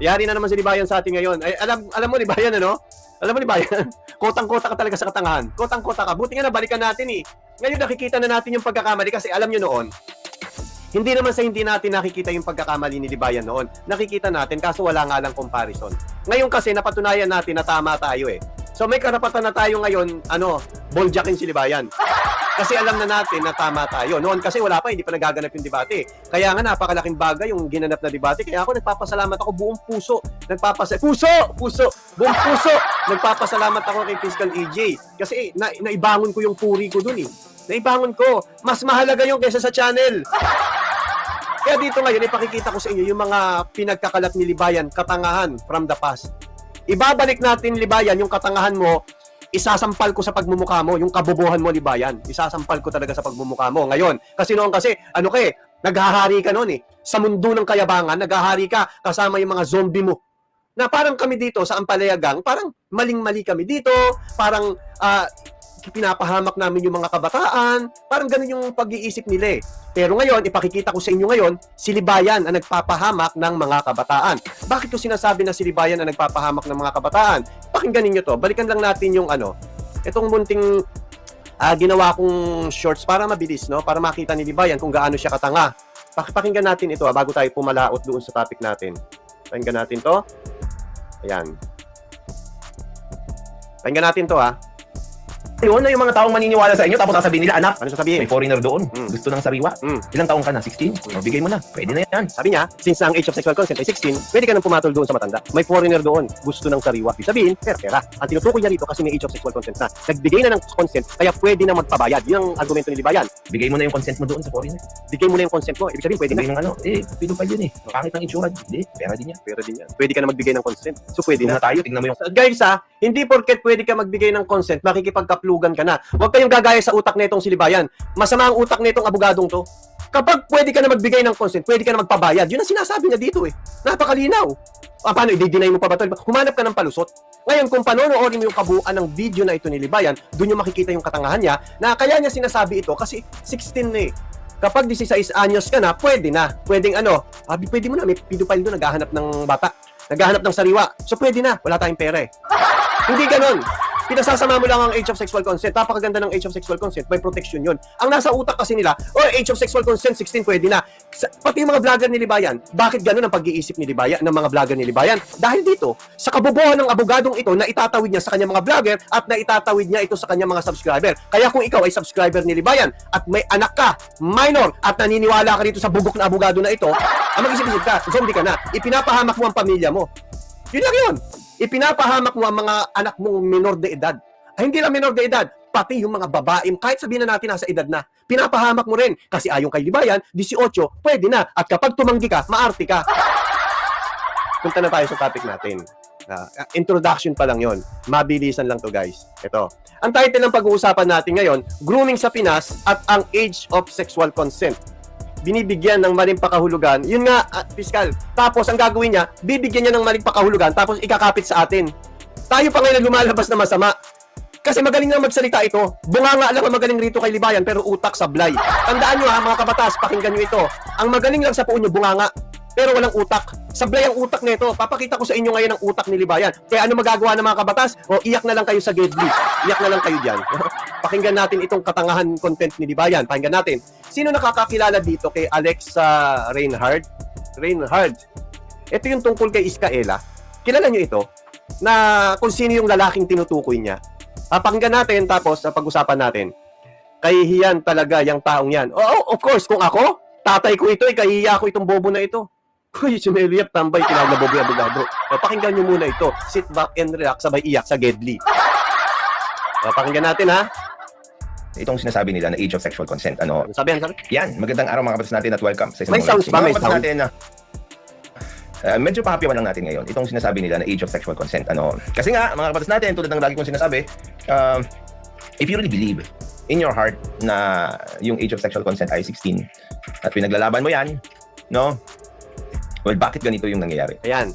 Yari na naman si Libayan sa atin ngayon. Ay, alam mo Libayan, ano? Alam mo Libayan, kotang-kota ka talaga sa katangahan. Kotang-kota ka. Buti nga na balikan natin eh. Ngayon nakikita na natin yung pagkakamali kasi alam nyo noon, hindi naman sa hindi natin nakikita yung pagkakamali ni Libayan noon. Nakikita natin kaso wala nga lang comparison. Ngayon kasi napatunayan natin na tama tayo eh. So may karapatan na tayo ngayon, boljakin si Libayan. Kasi alam na natin na tama tayo. Noon kasi wala pa, hindi pa nagaganap yung debate. Kaya nga napakalaking bagay yung ginanap na debate. Kaya ako nagpapasalamat ako buong puso. Buong puso. Nagpapasalamat ako kay Fiscal EJ. Kasi naibangon ko yung puri ko dun eh. Naibangon ko. Mas mahalaga yung kaysa sa channel. Kaya dito ngayon, ipakikita ko sa inyo yung mga pinagkakalat ni Libayan, katangahan from the past. Ibabalik natin, Libayan, yung katangahan mo, isasampal ko sa pagmumukha mo, yung kabobohan mo, Libayan. Isasampal ko talaga sa pagmumukha mo. Ngayon, kasi noon kasi, naghahari ka noon eh. Sa mundo ng kayabangan, naghahari ka kasama yung mga zombie mo. Na parang kami dito sa Ampalayagang, parang maling-mali kami dito, parang pinapahamak namin yung mga kabataan, parang ganun yung pag-iisip nila eh. Pero ngayon, ipakikita ko sa inyo ngayon, si Libayan ang nagpapahamak ng mga kabataan. Bakit ko sinasabi na si Libayan ang nagpapahamak ng mga kabataan? Pakinggan niyo to. Balikan lang natin yung itong munting ginawa kong shorts para mabilis, no? Para makita ni Libayan kung gaano siya katanga. Pakinggan natin ito bago tayo pumalaot doon sa topic natin. Pakinggan natin to. Ayan. Pakinggan natin to Yun na yung mga taong maniniwala sa inyo tapos sasabihin nila, anak, ano sasabihin? may foreigner doon. Gusto ng sariwa. Ilang taong ka na? 16? O, bigay mo na. Pwede na yan. Sabi niya, since ang age of sexual consent ay 16, pwede ka nang pumatol doon sa matanda. May foreigner doon, gusto ng sariwa. Ibig sabihin, pera. Ang tinutukoy niya rito kasi may age of sexual consent na. Nagbigay na ng consent, kaya pwede na magpabayad. Yun ang argumento ni Libayan. Bigay mo na yung consent mo doon sa foreigner. Bigay mo na yung consent mo. Ibig sabihin, pwede na. Bigay ng pedophile yun eh. Pangit ng insurance. Hindi, pera din yan. Pera din yan. Pwede ka na magbigay ng consent. So, pwede Tingnan na. tayo, tingnan mo yung... Guys hindi porket pwede ka magbigay ng consent, makikipagkaplugan ka na. Huwag kayong gagaya sa utak nitong si Libayan. Masama ang utak nitong abogadong to. Kapag pwede ka na magbigay ng consent, pwede ka na magpabayad. Yun ang sinasabi niya dito eh. Napakalinaw. Paano, i-deny mo pa ba ito? Humanap ka ng palusot. Ngayon, kung panonoorin mo yung kabuuan ng video na ito ni Libayan, doon yung makikita yung katangahan niya, na kaya niya sinasabi ito kasi 16 na eh. Kapag 16 anyos ka na, pwede na. Pwedeng pwede mo na, may pedophile doon, naghahanap ng bata. Naghahanap ng sariwa. So pwede na, wala tayong pera eh. Hindi ganon. Pinasasama mo lang ang age of sexual consent. Napakaganda ng age of sexual consent. May protection yun. Ang nasa utak kasi nila, age of sexual consent, 16, pwede na. Pati yung mga vlogger ni Libayan, bakit ganun ang pag-iisip ni Libayan, ng mga vlogger ni Libayan? Dahil dito, sa kabobohan ng abogadong ito na itatawid niya sa kanyang mga vlogger at na itatawid niya ito sa kanyang mga subscriber. Kaya kung ikaw ay subscriber ni Libayan at may anak ka, minor, at naniniwala ka dito sa bugok na abogado na ito, mag-isip-isip ka, zombie ka na, ipinapahamak mo ang pamilya mo. Yun lang yun. Ipinapahamak mo ang mga anak mong minor de edad. Ay, hindi lang minor de edad, pati yung mga babae, kahit sabihin na natin nasa edad na, pinapahamak mo rin. Kasi ayon kay Libayan, 18, pwede na. At kapag tumanggi ka, maarte ka. Punta na tayo sa topic natin. Introduction pa lang yon. Mabilisan lang to guys. Ito. Ang title ng pag-uusapan natin ngayon, Grooming sa Pinas at ang Age of Sexual Consent. Binibigyan ng maling pakahulugan. Yun nga, Fiscal. Tapos, ang gagawin niya, bibigyan niya ng maling pakahulugan, tapos ikakapit sa atin. Tayo pa ngayon lumalabas na masama. Kasi magaling na magsalita ito. Bunganga lang ang magaling rito kay Libayan, pero utak sablay. Tandaan nyo mga kabatas, pakinggan nyo ito. Ang magaling lang sa puon nyo, bunganga. Pero walang utak. Sablay ang utak nito. Papakita ko sa inyo ngayon ang utak ni Libayan. Kaya ano magagawa ng mga kabatas? Iyak na lang kayo sa Gedli. Iyak na lang kayo dyan. Pakinggan natin itong katangahan content ni Libayan. Pakinggan natin. Sino nakakakilala dito kay Alexa Reinhard? Ito yung tungkol kay Iskaela. Kilala nyo ito? Na kung sino yung lalaking tinutukoy niya. Pakinggan natin tapos pag-usapan natin. Kahihiyan talaga yung taong yan. Of course, kung ako, tatay ko ito, kahihiya ko itong bobo na ito. Uy, sumeliyak, tambay, tinawag na bobo yung abogado. Pakinggan nyo muna ito. Sit back and relax, sabay iyak sa Gedli. Pakinggan natin ha. Itong sinasabi nila na age of sexual consent. Sabi. Yan, magandang araw mga kabatas natin at welcome sa isang May sounds ba? May sounds? natin medyo pahapiwan lang natin ngayon. Itong sinasabi nila na age of sexual consent. Kasi nga, mga kabatas natin, tulad ng lagi kong sinasabi, if you really believe in your heart na yung age of sexual consent ay 16 at pinaglalaban mo yan, no? Well, bakit ganito yung nangyayari? Ayan.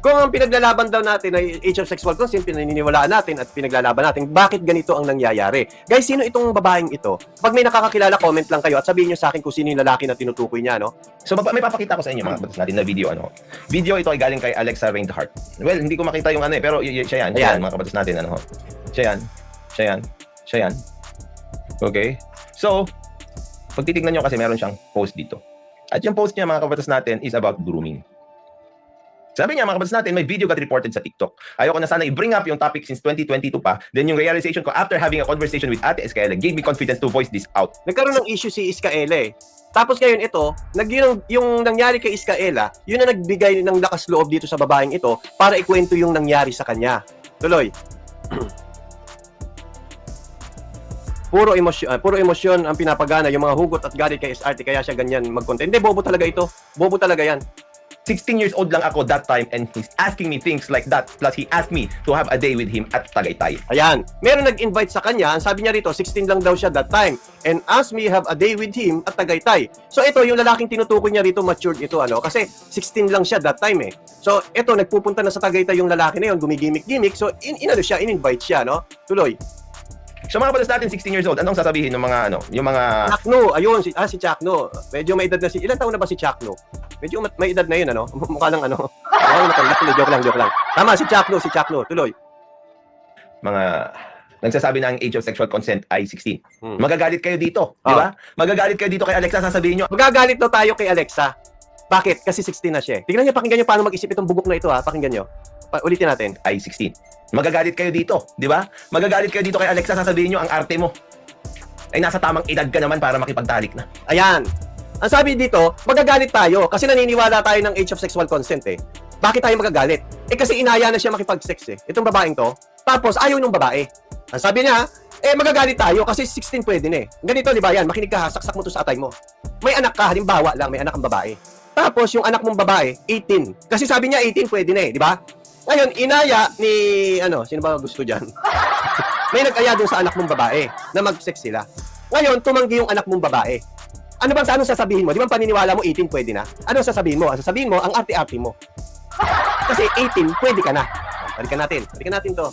Kung ang pinaglalaban daw natin ay age of sexual consent, pinaniniwalaan natin at pinaglalaban natin, bakit ganito ang nangyayari? Guys, sino itong babaeng ito? Pag may nakakakilala, comment lang kayo at sabihin nyo sa akin kung sino yung lalaki na tinutukoy niya, no? So may papakita ko sa inyo mga kapatid natin na video Video ito ay galing kay Alexa Reinhardt. Well, hindi ko makita yung pero siya yan mga kapatid natin Siya yan. Okay? So, pag titignan nyo kasi meron siyang post dito. At yung post niya mga kapatid natin is about grooming. Sabi niya mga kapatid natin, may video got reported sa TikTok. Ayoko na sana i-bring up yung topic since 2022 pa. Then yung realization ko after having a conversation with Ate Escaela gave me confidence to voice this out. Nagkaroon ng issue si Escaela eh. Tapos ngayon ito, yung nangyari kay Escaela, yun na nagbigay ng lakas loob dito sa babaeng ito para ikwento yung nangyari sa kanya. Tuloy. Puro emosyon ang pinapagana, yung mga hugot at galit kay SRT, kaya siya ganyan mag-content. Hindi, bobo talaga ito. Bobo talaga yan. 16 years old lang ako that time and he's asking me things like that. Plus, he asked me to have a day with him at Tagaytay. Ayan. Meron nag-invite sa kanya. Ang sabi niya rito, 16 lang daw siya that time. And asked me have a day with him at Tagaytay. So, ito, yung lalaking tinutukoy niya rito, matured ito, Kasi 16 lang siya that time, eh. So, ito, nagpupunta na sa Tagaytay yung lalaki na yun, gumigimik-gimik. So, in-invite siya, Tuloy. So mga kapatid natin, 16 years old, anong sasabihin ng mga yung mga Chakno, ayun, si Chakno. Medyo may edad na ilan taon na ba si Chakno? Medyo may edad na yun, Mukha lang, joke lang. Tama, si Chakno, tuloy. Mga nagsasabi na ang age of sexual consent ay 16. Magagalit kayo dito, di ba? Magagalit kayo dito kay Alexa, sasabihin nyo. Magagalit daw tayo kay Alexa. Bakit? Kasi 16 na siya. Tingnan niyo, pakinggan niyo paano mag-isip itong bugok na ito, Pakinggan niyo. Ulitin natin. Ay 16. Magagalit kayo dito, di ba? Magagalit kayo dito kay Alexa, sasabihin nyo ang arte mo. Ay nasa tamang edad ka naman para makipagtalik na. Ayan. Ang sabi dito, magagalit tayo kasi naniniwala tayo ng age of sexual consent eh. Bakit tayo magagalit? Kasi inaya na siya makipag-sex eh. Itong babaeng to. Tapos ayaw nung babae. Ang sabi niya, magagalit tayo kasi 16 pwede na eh. Ganito, di ba yan? Makinig ka, saksak mo to sa atay mo. May anak ka, halimbawa lang, may anak kang babae. Tapos yung anak mong babae, 18. Kasi sabi niya 18 pwede na eh, di ba? Ngayon, inaya ni, sino ba gusto dyan? May nag-aya doon sa anak mong babae na mag-sex sila. Ngayon, tumanggi yung anak mong babae. Anong sasabihin mo? Di ba paniniwala mo 18 pwede na? Anong sasabihin mo? Ang sasabihin mo, ang arte-arte mo. Kasi 18, pwede ka na. Balikan natin to.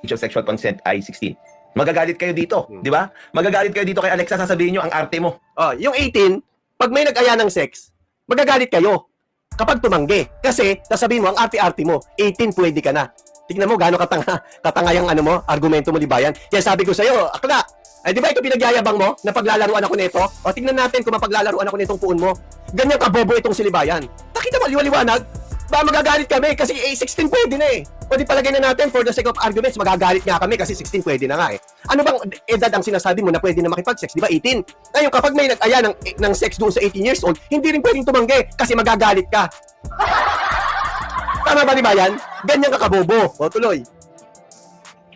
Age of sexual consent ay 16. Magagalit kayo dito, di ba? Magagalit kayo dito kay Alexa, sasabihin nyo ang arte mo. Yung 18, pag may nag-aya ng sex, magagalit kayo. Kapag tumanggi. Kasi, sasabihin mo, ang arte-arte mo, 18 pwede ka na. Tignan mo, gaano katanga yung argumento mo, di ba yan? Kaya sabi ko sa'yo, akla, di ba ito pinagyayabang mo na paglalaruan ako nito? O tignan natin kung mapaglalaruan ako nitong puon mo. Ganyan kabobo itong silibayan. Nakita mo, liwaliwanag? Ba magagalit kami kasi 16 pwede na eh. O di palagay na natin for the sake of arguments, magagalit nga kami kasi 16 pwede na nga eh. Ano bang edad ang sinasabi mo na pwede na makipag-sex? Di ba 18? Ngayon kapag may nag-aya ng sex doon sa 18 years old, hindi rin pwedeng tumanggi kasi magagalit ka. Tama ba di ba yan? Ganyan ka kabobo. O tuloy.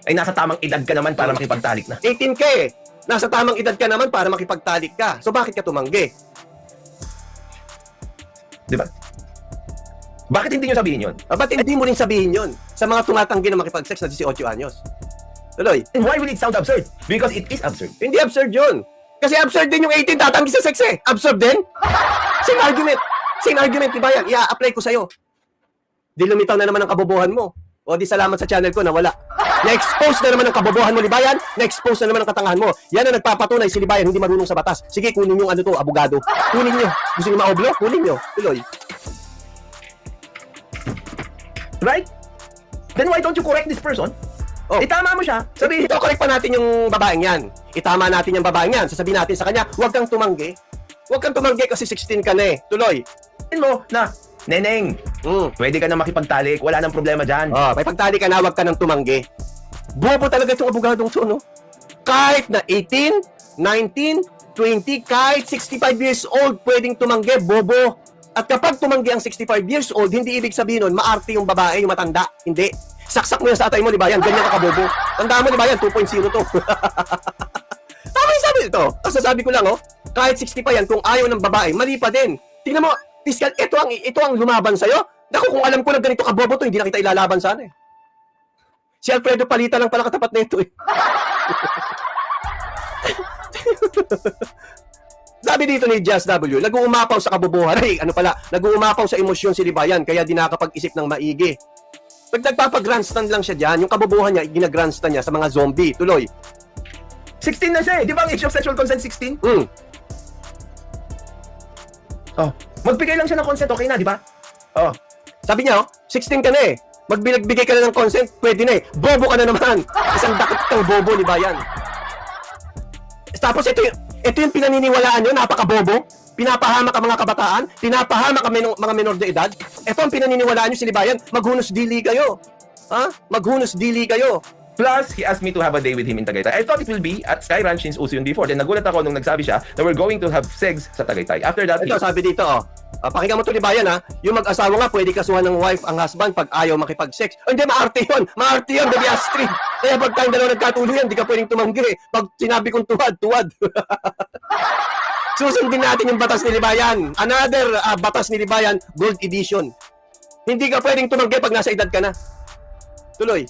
Ay nasa tamang edad ka naman para makipagtalik na. 18 ka eh. Nasa tamang edad ka naman para makipagtalik ka. So bakit ka tumanggi? Di ba? Bakit hindi nyo sabihin yun? Ba't hindi mo rin sabihin yun sa mga tumatanggi na makipag-sex na 18 anyos? Tuloy. And why will it sound absurd? Because it is absurd. Hindi absurd yun. Kasi absurd din yung 18 tatanggi sa sex eh. Absurd din. Same argument, diba yan? I-apply ko sa'yo. Di lumitaw na naman ang kabobohan mo. O di salamat sa channel ko na wala. Na-expose na naman ang kabobohan mo, Libayan. Na-expose na naman ang katangahan mo. Yan ang nagpapatunay si Libayan, hindi marunong sa batas. Sige, kunin yung abogado. Kunin nyo. Gusto nyo maoblo? Kunin nyo. Tuloy. Right? Then why don't you correct this person? Itama mo siya. Sabihin, correct pa natin yung babaeng yan. Itama natin yung babaeng yan. Sasabihin natin sa kanya, huwag kang tumanggi. Huwag kang tumanggi kasi 16 ka na eh. Tuloy. Sabihin mo na, Neneng, pwede ka na makipagtalik. Wala nang problema dyan. May pagtali ka na, huwag ka nang tumanggi. Bobo talaga itong abogadong to, no? Kahit na 18, 19, 20, kahit 65 years old, pwedeng tumanggi, bobo. At kapag tumanggi ang 65 years old, hindi ibig sabihin nun, maarte yung babae, yung matanda. Hindi. Saksak mo yan sa atay mo, di ba yan? Ganyan ka kabobo. Tandaan mo, di ba yan? 2.0 to. Tama yung sabi ito. Kasi sabi ko lang, kahit 60 pa yan, kung ayaw ng babae, mali pa din. Tingnan mo, Piskal, ito ang lumaban sa'yo. Naku, kung alam ko na ganito kabobo to, hindi na kita ilalaban sana eh. Si Alfredo Palita lang pala katapat na ito eh. Sabi dito ni Just W, nag-uumapaw sa kabubuhan. Ay, ano pala, nag-uumapaw sa emosyon si Libayan, kaya di nakakapag-isip ng maigi. Pag nagpapag-grandstand lang siya dyan, yung kabubuhan niya, gina-grandstand niya sa mga zombie. Tuloy. 16 na siya eh. Di ba ang age of sexual consent 16? Hmm. Oh, magbigay lang siya ng consent, okay na, di ba? Oh, Sabi niya, 16 ka na eh. Magbigay ka na ng consent, pwede na eh. Bobo ka na naman. Isang dakit kang bobo, Libayan. Tapos ito yung pinaniniwalaan nyo, napaka-bobo. Pinapahamak ang mga kabataan, pinapahamak ang mga menor de edad. Ito ang pinaniniwalaan nyo si Libayan, maghunos dili kayo. Ha? Maghunos dili kayo. plus, he asked me to have a day with him in Tagaytay. I thought it will be at Sky Ranch since uso yun before. Then nagulat ako nung nagsabi siya na we're going to have sex sa Tagaytay. After that, Ito, sabi dito, pakinggan mo to Libayan ha, yung mag-asawa nga, pwede kasuhan ng wife ang husband pag ayaw makipag-sex. Oh, hindi, maarte yun, Baby Astrid. Kaya pag tayong dalawa nagkatuluyan, di ka pwedeng tumanggi. Pag sinabi kong tuwad. Susundin natin yung batas ni Libayan. Another batas ni Libayan, Gold Edition. Hindi ka pwedeng tumanggi pag nasa edad ka na. Tuloy.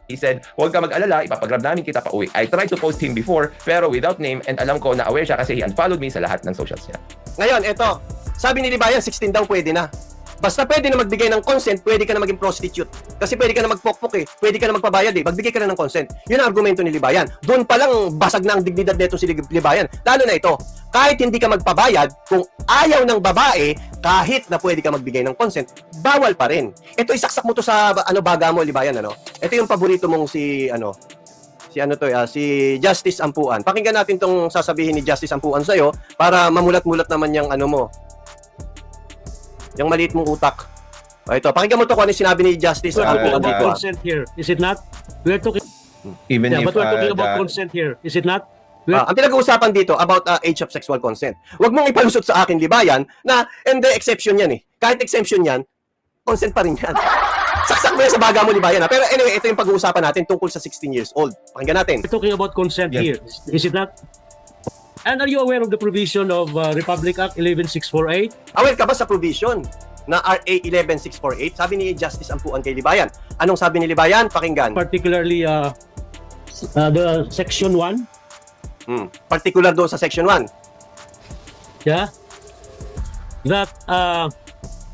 he said, huwag ka mag-alala, ipapagrab namin kita pa uwi. I tried to post him before, pero without name, and alam ko na aware siya kasi he unfollowed me sa lahat ng socials niya. Ngayon, eto. Sabi ni Libayan, 16 daw pwede na. Basta pwede na magbigay ng consent, pwede ka na maging prostitute. Kasi pwede ka na magpokpok eh. Pwede ka na magpabayad eh. Magbigay ka na ng consent. Yun ang argumento ni Libayan. Doon pa lang basag na ang dignidad nito si Libayan. Lalo na ito, kahit hindi ka magpabayad, kung ayaw ng babae, kahit na pwede ka magbigay ng consent, bawal pa rin. Ito, isaksak mo to sa baga mo, Libayan, ano? Ito yung paborito mong si Justice Ampuan. Pakinggan natin tong sasabihin ni Justice Ampuan sa'yo para mamulat-mulat naman yung ano mo. Yung maliit mong utak. Ito, pakinggan mo to kung ano yung sinabi ni Justice We're talking Ampuan about dito. consent here, is it not? We're talking, Even but we're talking about consent here, is it not? Ang pinag-uusapan dito about age of sexual consent. Huwag mong ipalusot sa akin, Libayan, na hindi exception yan eh. Kahit exemption yan, consent pa rin yan. Saksak mo yan sa baga mo, Libayan. Pero anyway, ito yung pag-uusapan natin tungkol sa 16 years old. Pakinggan natin. We're talking about consent Yes. here, is it not? And are you aware of the provision of Republic Act 11648? Aware ka ba sa provision na RA 11648? Sabi ni Justice Ampuan kay Libayan. Anong sabi ni Libayan? Pakinggan. Particularly the section 1, Particular doon sa section 1. yeah, that a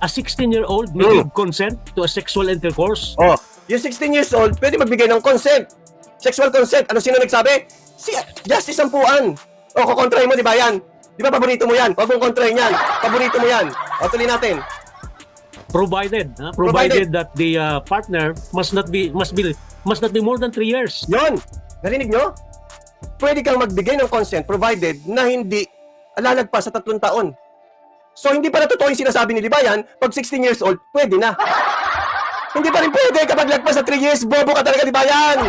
16-year-old may give consent to a sexual intercourse. Oh, yung 16 years old, pwede magbigay ng consent. Sexual consent. Ano sino nagsabi? Si Justice Ampuan. O, kukontrahin mo, Libayan. Di ba paborito mo yan? Huwag mong kontrahin yan. Paborito mo yan. O, tuloy natin. Provided that the partner must not be more than 3 years. Yon. Narinig nyo? Pwede kang magbigay ng consent provided na hindi lalagpas sa 3 taon. So, hindi pala totoo yung sinasabi ni Libayan, pag 16 years old, pwede na. Hindi pa rin pwede kapag lagpas sa 3 years, bobo ka talaga, Libayan.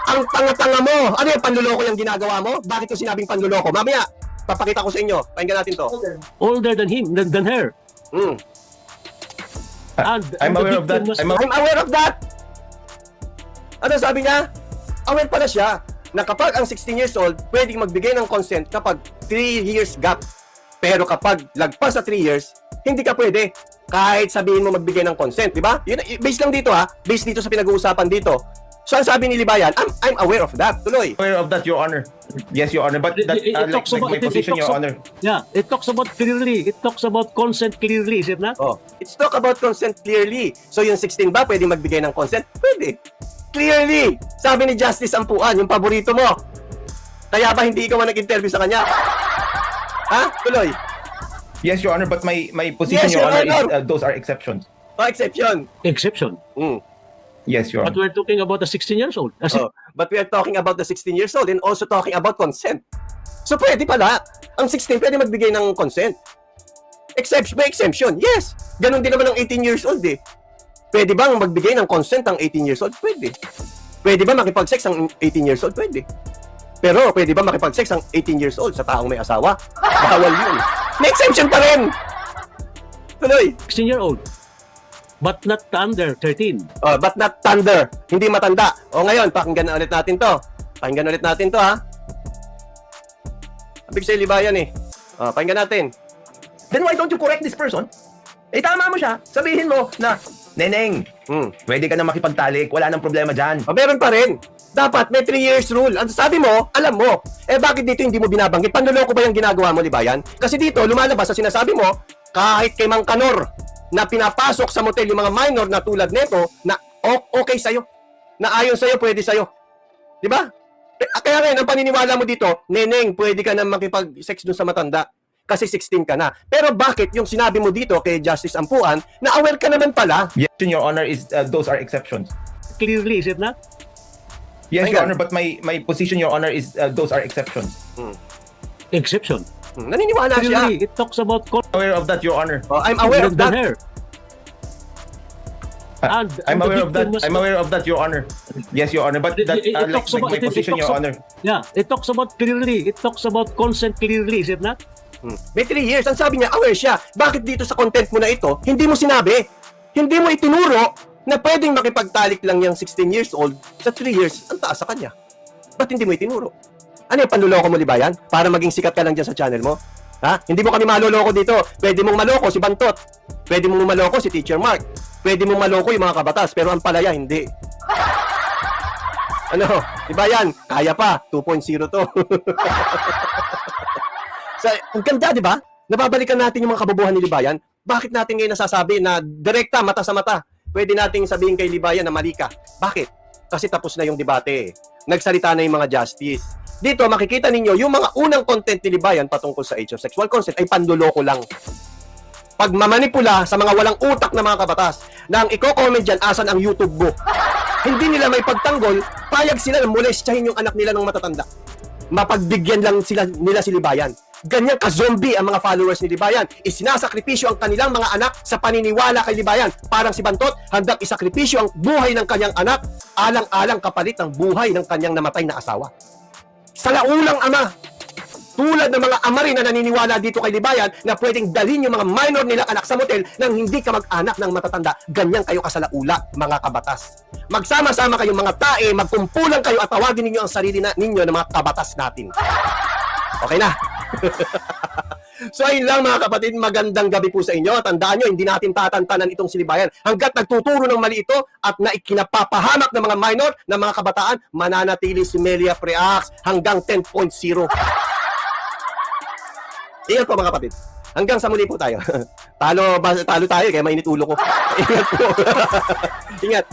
Ang tanga-tanga mo. Ano yung panluloko yung ginagawa mo? Bakit yung sinabing panluloko? Mamaya, papakita ko sa inyo. Pakinggan natin to. Older than him, than her. Mm. I'm the aware of that. victim must- I'm I'm aware of that. Ano sabi niya? Aware pala siya na kapag ang 16 years old, pwedeng magbigay ng consent kapag 3 years gap. Pero kapag lagpas sa 3 years, hindi ka pwede. Kahit sabihin mo magbigay ng consent, di ba? Yun, based lang dito ha. Based dito sa pinag-uusapan dito. So ang sabi ni Libayan, I'm aware of that. Tuloy. aware of that, Your Honor. Yes, Your Honor. But that, It like talks about- my it position, talks Your about- Honor. Yeah, it talks about clearly. It talks about consent clearly, is it not? Oh, it's talk about consent clearly. So yung 16 ba pwedeng magbigay ng consent? Pwede. Clearly. Sabi ni Justice Ampuan, yung paborito mo. Kaya ba hindi ikaw ang nag-interview sa kanya? Ha? Tuloy. Yes, Your Honor. But my position, Yes, Your Your Honor, is Honor. those are exceptions. No exception. Exception. Mm. Yes, Your But Honor. we're talking about a 16 years old. Oh, but we are talking about the 16 years old and also talking about consent. So pwede pala. Ang 16 pwede magbigay ng consent. May exemption. Yes. Ganon din naman ang 18 years old eh. Pwede bang magbigay ng consent ang 18 years old? Pwede. Pwede ba makipag-sex ang 18 years old? Pwede. Pero pwede ba makipag-sex ang 18 years old sa taong may asawa? Bawal yun. May exemption pa rin. Tuloy. 16-year-old. But not under 13. Oh, but not thunder. Hindi matanda. O ngayon, pakinggan ulit natin to. Pakinggan ulit natin to ha. Abig sa Libayan eh. Oh, pakinggan natin. Then why don't you correct this person? Eh, tama mo siya. Sabihin mo na Neneng, pwede ka na makipagtalik. Wala nang problema dyan. O, meron pa rin. Dapat may 3 years rule. Ang sabi mo, alam mo. Bakit dito hindi mo binabanggit? Panloloko ba yung ginagawa mo, Libayan? Kasi dito, lumalabas sa sinasabi mo, kahit kay Mang Kanor na pinapasok sa motel yung mga minor na tulad nito, na okay sa'yo. Na ayon sa'yo, pwede sa'yo. Di ba? Kaya ngayon, ang paniniwala mo dito, Neneng, pwede ka na makipag-sex dun sa matanda. Kasi 16 ka na. Pero bakit yung sinabi mo dito kay Justice Ampuan, na aware ka naman pala? Yes, Your Honor, is those are exceptions. Clearly, is it not? Yes, Your Your Honor, but my position, Your Honor, is those are exceptions. Exception. Naniniwala siya. Clearly, it talks about Aware of that, Your Honor. I'm aware of that. Her. And I'm the aware of that. victim was- I'm aware of that, Your Honor. Yes, Your Honor, but that It like talks about- my it position, talks Your about- Honor. Yeah, it talks about clearly. It talks about consent clearly, is it not? May 3 years. Ang sabi niya, aware siya. Bakit dito sa content mo na ito, hindi mo sinabi? Hindi mo itinuro na pwedeng makipagtalik lang yung 16 years old sa 3 years. Ang taas sa kanya. Ba't hindi mo itinuro? Ano yung panluloko mo, Libayan? Para maging sikat ka lang dyan sa channel mo? Ha? Hindi mo kami maloloko dito. Pwede mong maloko si Bantot. Pwede mong maloko si Teacher Mark. Pwede mong maloko yung mga kabatas. Pero ang palaya, hindi. Ano? Libayan, kaya pa. 2.0 to. Ang ganda, di ba? Nababalikan natin yung mga kabobohan ni Libayan. Bakit natin ngayon nasasabi na direkta, mata sa mata? Pwede nating sabihin kay Libayan na mali ka. Bakit? Kasi tapos na yung debate. Nagsalita na yung mga justice. Dito, makikita ninyo, yung mga unang content ni Libayan patungkol sa age of sexual consent ay panluloko lang. Pagmamanipula sa mga walang utak na mga kabatas na ang i-comment dyan, asan ang YouTube mo? Hindi nila may pagtanggol, payag sila na molestyahin yung anak nila ng matatanda. Mapagbigyan lang nila si Libayan. Ganyan ka-zombie ang mga followers ni Libayan. Isinasakripisyo ang kanilang mga anak sa paniniwala kay Libayan. Parang si Bantot, handang isakripisyo ang buhay ng kanyang anak, alang-alang kapalit ng buhay ng kanyang namatay na asawa. Salaulang ama, tulad ng mga ama rin na naniniwala dito kay Libayan na pwedeng dalhin yung mga minor nilang anak sa motel nang hindi ka mag-anak ng matatanda. Ganyan kayo kasalaula, mga kabatas. Magsama-sama kayong mga tae, magkumpulan kayo at tawagin ninyo ang sarili ninyo ng mga kabatas natin. Okay na? So ayun lang mga kapatid, magandang gabi po sa inyo. Tandaan nyo, hindi natin tatantanan itong si Libayan. Hanggat nagtuturo ng mali ito at naikinapapahamak ng mga minor, ng mga kabataan, mananatili si Melia Preax hanggang 10.0. Ingat po mga kapatid. Hanggang sa muli po tayo. Talo tayo kaya mainit ulo ko. Ingat po. Ingat.